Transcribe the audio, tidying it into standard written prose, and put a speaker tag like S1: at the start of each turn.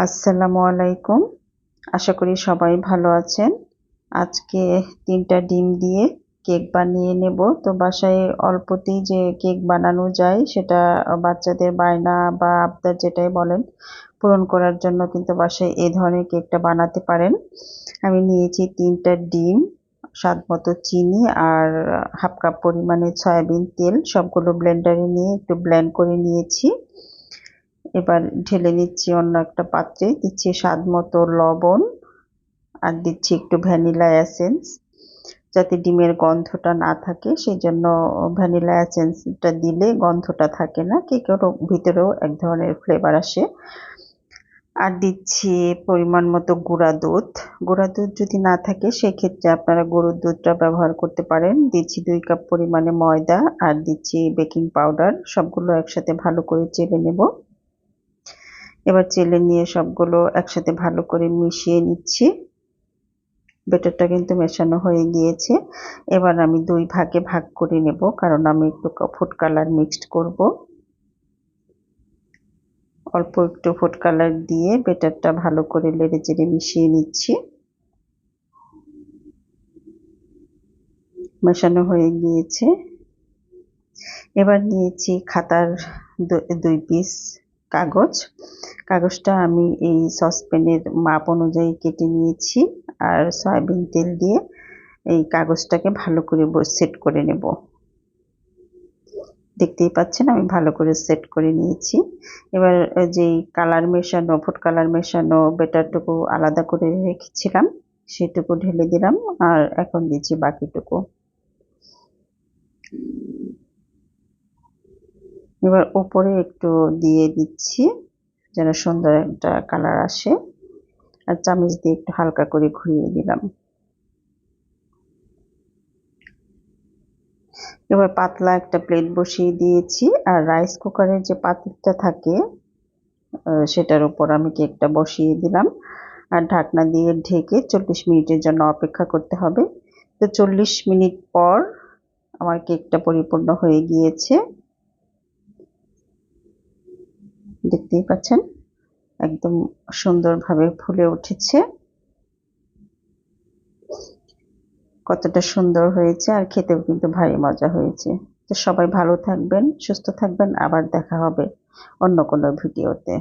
S1: আসসালামু আলাইকুম। আশা করি সবাই ভালো আছেন। আজকে ৩টা ডিম দিয়ে কেক বানিয়ে নেব। তো বাসায় অল্পতেই যে কেক বানানো যায় সেটা বাচ্চাদের বায়না বা আবদার যেটাই বলেন পূরণ করার জন্য কিন্তু বাসায় এই ধরনের কেকটা বানাতে পারেন। আমি নিয়েছি ৩টা ডিম, স্বাদমতো চিনি আর হাফ কাপ পরিমাণে সয়াবিন তেল, সবগুলো ব্লেন্ডারে নিয়ে একটু ব্লেন্ড করে নিয়েছি। এবার ঢেলে নিচ্ছি অন্য একটা পাত্রে, দিচ্ছি স্বাদ মতো লবণ আর দিচ্ছি একটু ভ্যানিলা এসেন্স, যাতে ডিমের গন্ধটা না থাকে সেই জন্য ভ্যানিলা এসেন্সটা দিলে গন্ধটা থাকে না, কেকের ভিতরেও এক ধরনের ফ্লেভার আসে। আর দিচ্ছি পরিমাণ মতো গুঁড়া দুধ। গুঁড়া দুধ যদি না থাকে সেক্ষেত্রে আপনারা গরুর দুধটা ব্যবহার করতে পারেন। দিচ্ছি 2 কাপ পরিমাণে ময়দা আর দিচ্ছি বেকিং পাউডার, সবগুলো একসাথে ভালো করে চেলে নেব। এবার চেলে নিয়ে সবগুলো একসাথে ভালো করে মিশিয়ে নিচ্ছি। ব্যাটারটা কিন্তু মেশানো হয়ে গিয়েছে। এবার আমি 2 ভাগে ভাগ করে নেব, কারণ আমি একটু ফুড কালার মিক্সড করব। অল্প একটু ফুড কালার দিয়ে ব্যাটারটা ভালো করে নেড়েচেড়ে মিশিয়ে নিচ্ছি। মেশানো হয়ে গিয়েছে। এবার নিয়েছি খাতার 2 পিস কাগজ। কাগজটা আমি এই সসপ্যানের মাপ অনুযায়ী কেটে নিয়েছি আর সয়াবিন তেল দিয়ে এই কাগজটাকে ভালো করে সেট করে নেব। দেখতেই পাচ্ছেন আমি ভালো করে সেট করে নিয়েছি। এবার যেই কালার মেশানো, ফুড কালার মেশানো ব্যাটারটুকু আলাদা করে রেখেছিলাম সেটুকু ঢেলে দিলাম আর এখন দিচ্ছি বাকিটুকু। এবার উপরে একটু দিয়ে দিচ্ছি যেন সুন্দর একটা কালার আসে, আর চামচ দিয়ে একটু হালকা করে ঘুরিয়ে দিলাম। এবার পাতলা একটা প্লেট বসিয়ে দিয়েছি আর রাইস কুকারের যে পাতিলটা থাকে সেটার উপর আমি কেকটা বসিয়ে দিলাম আর ঢাকনা দিয়ে ঢেকে 40 মিনিটের জন্য অপেক্ষা করতে হবে। তো 40 মিনিট পর আমার কেকটা পরিপূর্ণ হয়ে গিয়েছে, দেখতেই পাচ্ছেন একদম সুন্দরভাবে ফুলে উঠেছে। কতটা সুন্দর হয়েছে আর খেতেও কিন্তু ভারী মজা হয়েছে। তো সবাই ভালো থাকবেন, সুস্থ থাকবেন, আবার দেখা হবে অন্য কোনো ভিডিওতে।